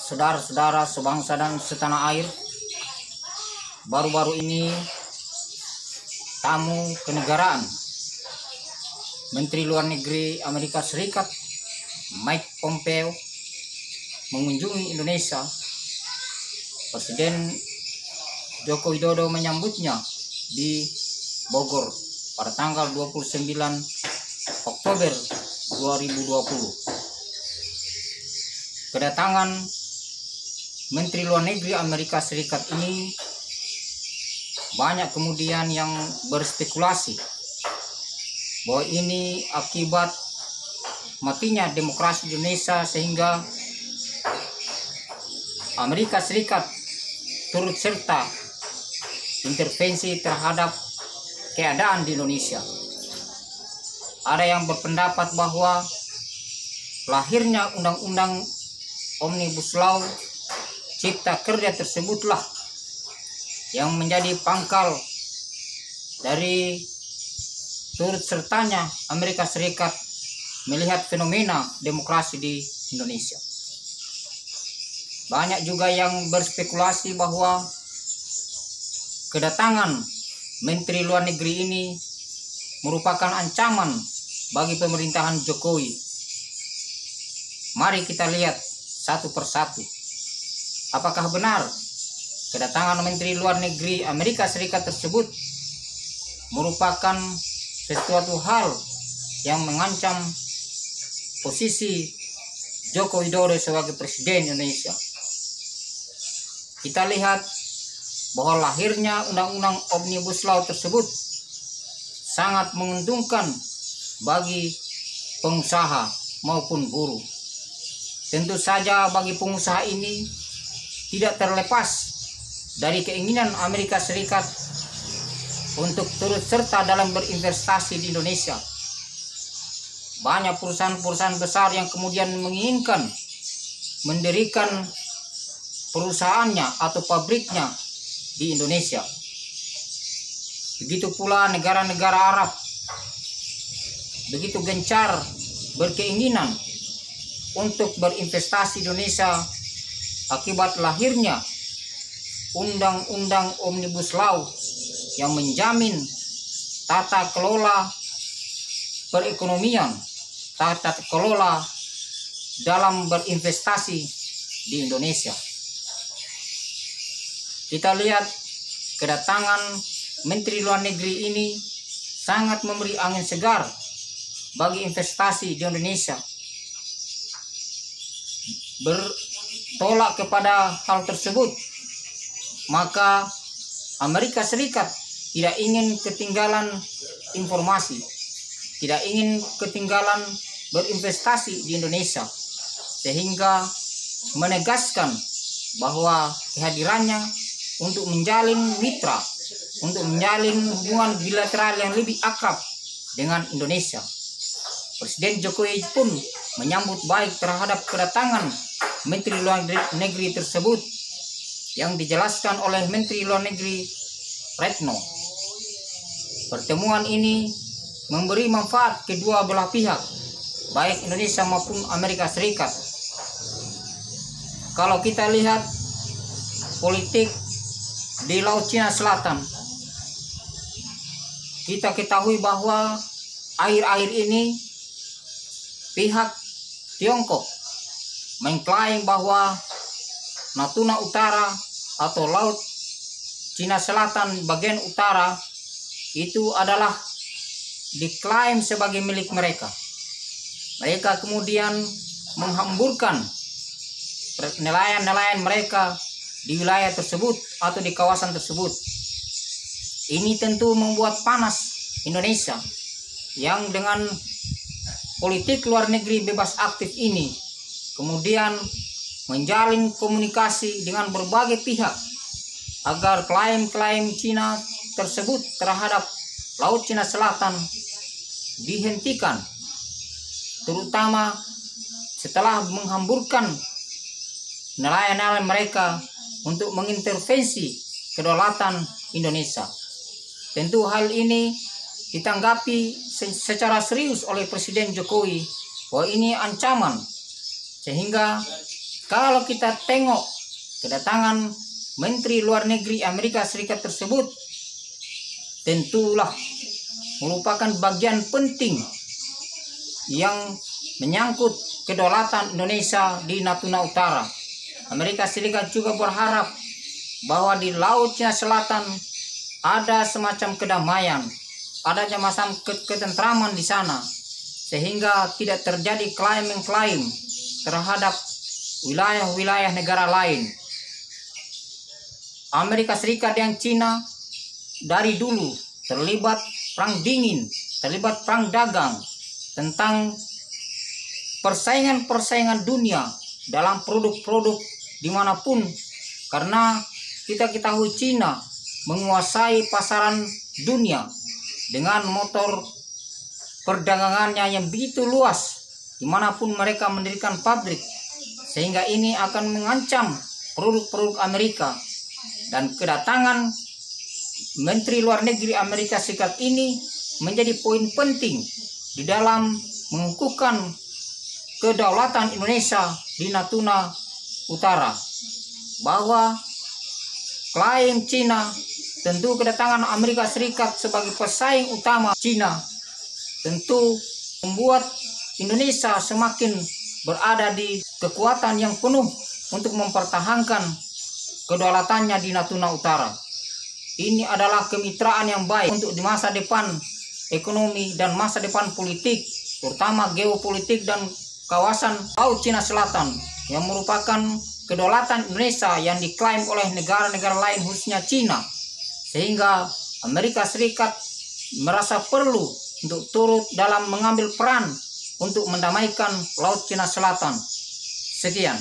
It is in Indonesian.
saudara-saudara sebangsa dan setanah air, baru-baru ini tamu kenegaraan Menteri Luar Negeri Amerika Serikat Mike Pompeo mengunjungi Indonesia. Presiden Joko Widodo menyambutnya di Bogor pada tanggal 29 Oktober 2020. Kedatangan Menteri Luar Negeri Amerika Serikat ini banyak kemudian yang berspekulasi bahwa ini akibat matinya demokrasi Indonesia, sehingga Amerika Serikat turut serta intervensi terhadap keadaan di Indonesia. Ada yang berpendapat bahwa lahirnya undang-undang Omnibus Law Cipta Kerja tersebutlah yang menjadi pangkal dari turut sertanya Amerika Serikat melihat fenomena demokrasi di Indonesia. Banyak juga yang berspekulasi bahwa kedatangan Menteri Luar Negeri ini merupakan ancaman bagi pemerintahan Jokowi. Mari kita lihat satu persatu. Apakah benar kedatangan Menteri Luar Negeri Amerika Serikat tersebut merupakan sesuatu hal yang mengancam posisi Joko Widodo sebagai Presiden Indonesia? Kita lihat bahwa lahirnya undang-undang Omnibus Law tersebut sangat menguntungkan bagi pengusaha maupun buruh. Tentu saja bagi pengusaha ini tidak terlepas dari keinginan Amerika Serikat untuk turut serta dalam berinvestasi di Indonesia. Banyak perusahaan-perusahaan besar yang kemudian menginginkan mendirikan perusahaannya atau pabriknya di Indonesia. Begitu pula negara-negara Arab begitu gencar berkeinginan untuk berinvestasi di Indonesia akibat lahirnya undang-undang Omnibus Law yang menjamin tata kelola perekonomian, tata kelola dalam berinvestasi di Indonesia. Kita lihat kedatangan Menteri Luar Negeri ini sangat memberi angin segar bagi investasi di Indonesia. Bertolak kepada hal tersebut, maka Amerika Serikat tidak ingin ketinggalan informasi, tidak ingin ketinggalan berinvestasi di Indonesia, sehingga menegaskan bahwa kehadirannya untuk menjalin mitra, untuk menjalin hubungan bilateral yang lebih akrab dengan Indonesia. Presiden Jokowi pun menyambut baik terhadap kedatangan Menteri Luar Negeri tersebut yang dijelaskan oleh Menteri Luar Negeri Retno. Pertemuan ini memberi manfaat kedua belah pihak, baik Indonesia maupun Amerika Serikat. Kalau kita lihat politik di Laut Cina Selatan, kita ketahui bahwa akhir-akhir ini pihak Tiongkok mengklaim bahwa Natuna Utara atau Laut Cina Selatan bagian utara itu adalah diklaim sebagai milik mereka. Mereka kemudian menghamburkan nelayan-nelayan mereka di wilayah tersebut atau di kawasan tersebut. Ini tentu membuat panas Indonesia yang dengan politik luar negeri bebas aktif ini kemudian menjalin komunikasi dengan berbagai pihak agar klaim-klaim Cina tersebut terhadap Laut Cina Selatan dihentikan, terutama setelah menghamburkan nelayan-nelayan mereka untuk mengintervensi kedaulatan Indonesia. Tentu hal ini ditanggapi secara serius oleh Presiden Jokowi bahwa ini ancaman, sehingga kalau kita tengok kedatangan Menteri Luar Negeri Amerika Serikat tersebut, tentulah merupakan bagian penting yang menyangkut kedaulatan Indonesia di Natuna Utara. Amerika Serikat juga berharap bahwa di Laut Cina Selatan ada semacam kedamaian, ada semacam ketentraman di sana, sehingga tidak terjadi klaim-klaim terhadap wilayah-wilayah negara lain. Amerika Serikat dan Cina dari dulu terlibat perang dingin, terlibat perang dagang tentang persaingan dunia dalam produk-produk dimanapun, karena kita ketahui Cina menguasai pasaran dunia dengan motor perdagangannya yang begitu luas, dimanapun mereka mendirikan pabrik, sehingga ini akan mengancam produk-produk Amerika. Dan kedatangan Menteri Luar Negeri Amerika Serikat ini menjadi poin penting di dalam mengukuhkan kedaulatan Indonesia di Natuna Utara, bahwa klaim Cina, tentu kedatangan Amerika Serikat sebagai pesaing utama Cina tentu membuat Indonesia semakin berada di kekuatan yang penuh untuk mempertahankan kedaulatannya di Natuna Utara. Ini adalah kemitraan yang baik untuk di masa depan ekonomi dan masa depan politik, terutama geopolitik dan kawasan Laut Cina Selatan yang merupakan kedaulatan Indonesia yang diklaim oleh negara-negara lain, khususnya Cina, sehingga Amerika Serikat merasa perlu untuk turut dalam mengambil peran untuk mendamaikan Laut Cina Selatan. Sekian.